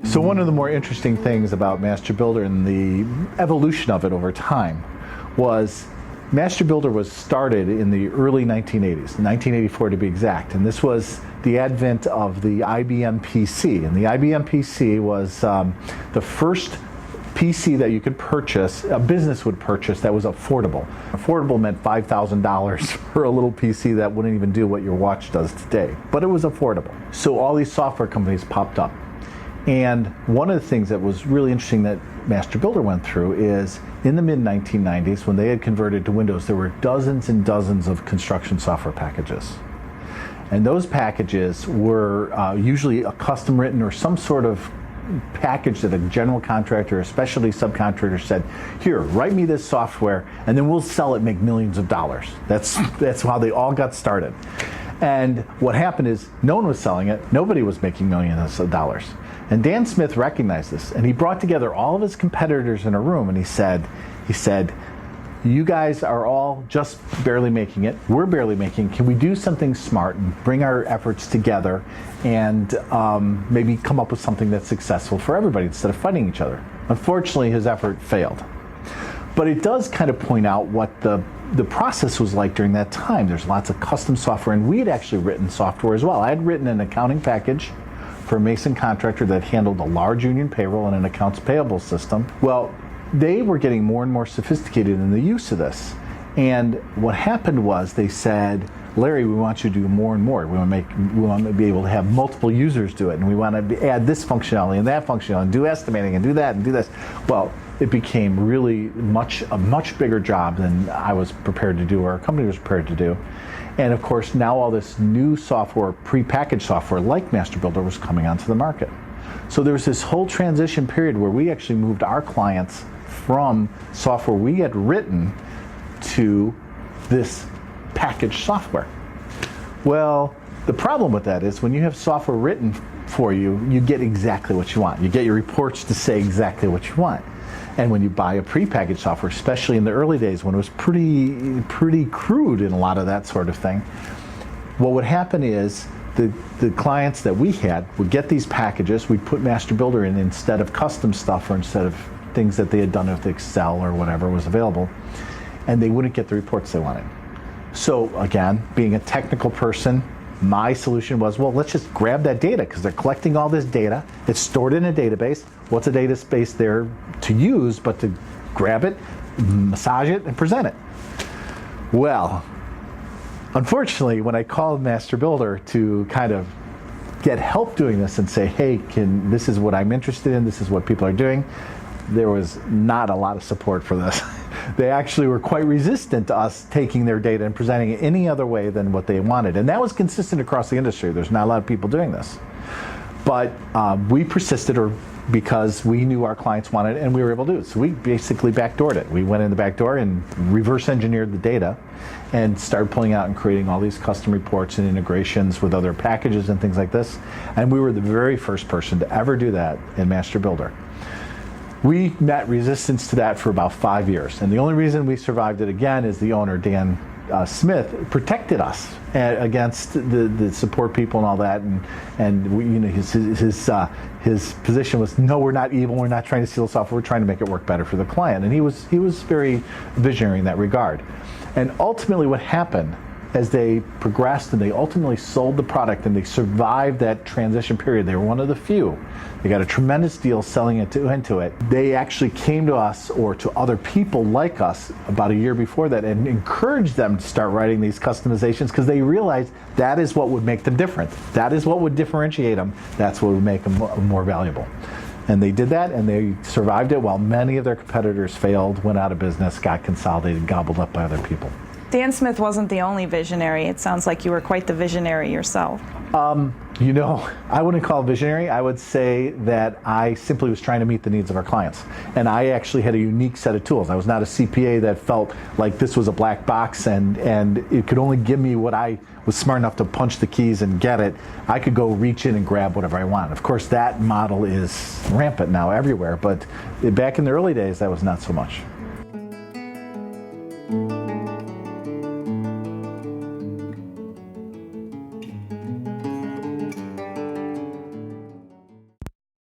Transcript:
So one of the more interesting things about Master Builder and the evolution of it over time was Master Builder was started in the early 1980s, 1984 to be exact, and this was the advent of the IBM PC. And the IBM PC was the first PC that you could purchase, a business would purchase, that was affordable. Affordable meant $5,000 for a little PC that wouldn't even do what your watch does today, but it was affordable. So all these software companies popped up. And one of the things that was really interesting that Master Builder went through is in the mid-1990s, when they had converted to Windows, there were dozens and dozens of construction software packages. And those packages were usually a custom written or some sort of package that a general contractor or specialty subcontractor said, here, write me this software and then we'll sell it and make millions of dollars. That's how they all got started. And what happened is no one was selling it, nobody was making millions of dollars. And Dan Smith recognized this, and he brought together all of his competitors in a room, and he said, you guys are all just barely making it, we're barely making it. Can we do something smart and bring our efforts together and maybe come up with something that's successful for everybody instead of fighting each other? Unfortunately, his effort failed. But it does kind of point out what the process was like during that time. There's lots of custom software, and we had actually written software as well. I had written an accounting package for a Mason contractor that handled a large union payroll and an accounts payable system. Well, they were getting more and more sophisticated in the use of this. And what happened was they said, Larry, we want you to do more and more. We want to be able to have multiple users do it, and we want to add this functionality and that functionality, and do estimating and do that and do this. Well, it became really a much bigger job than I was prepared to do or our company was prepared to do. And of course, now all this new software, pre-packaged software like Master Builder was coming onto the market. So there was this whole transition period where we actually moved our clients from software we had written to this packaged software. Well, the problem with that is when you have software written for you, you get exactly what you want. You get your reports to say exactly what you want. And when you buy a prepackaged software, especially in the early days when it was pretty crude in a lot of that sort of thing, what would happen is the clients that we had would get these packages, we'd put Master Builder in instead of custom stuff or instead of things that they had done with Excel or whatever was available, and they wouldn't get the reports they wanted. So again, being a technical person, my solution was, well, let's just grab that data because they're collecting all this data. It's stored in a database. What's a database there to use but to grab it, massage it, and present it? Well, unfortunately, when I called Master Builder to kind of get help doing this and say, hey, this is what I'm interested in, this is what people are doing, there was not a lot of support for this. They actually were quite resistant to us taking their data and presenting it any other way than what they wanted. And that was consistent across the industry. There's not a lot of people doing this. But we persisted because we knew our clients wanted it and we were able to do it. So we basically backdoored it. We went in the back door and reverse engineered the data and started pulling out and creating all these custom reports and integrations with other packages and things like this. And we were the very first person to ever do that in Master Builder. We met resistance to that for about 5 years, and the only reason we survived it again is the owner, Dan Smith, protected us against the support people and all that, and we, his position was, no, we're not evil, we're not trying to steal software, we're trying to make it work better for the client, and he was very visionary in that regard. And ultimately what happened as they progressed and they ultimately sold the product and they survived that transition period, they were one of the few. They got a tremendous deal selling it into it. They actually came to us or to other people like us about a year before that and encouraged them to start writing these customizations because they realized that is what would make them different. That is what would differentiate them. That's what would make them more valuable. And they did that and they survived it while many of their competitors failed, went out of business, got consolidated, gobbled up by other people. Dan Smith wasn't the only visionary. It sounds like you were quite the visionary yourself. I wouldn't call it visionary. I would say that I simply was trying to meet the needs of our clients. And I actually had a unique set of tools. I was not a CPA that felt like this was a black box and it could only give me what I was smart enough to punch the keys and get it. I could go reach in and grab whatever I want. Of course, that model is rampant now everywhere, but back in the early days, that was not so much.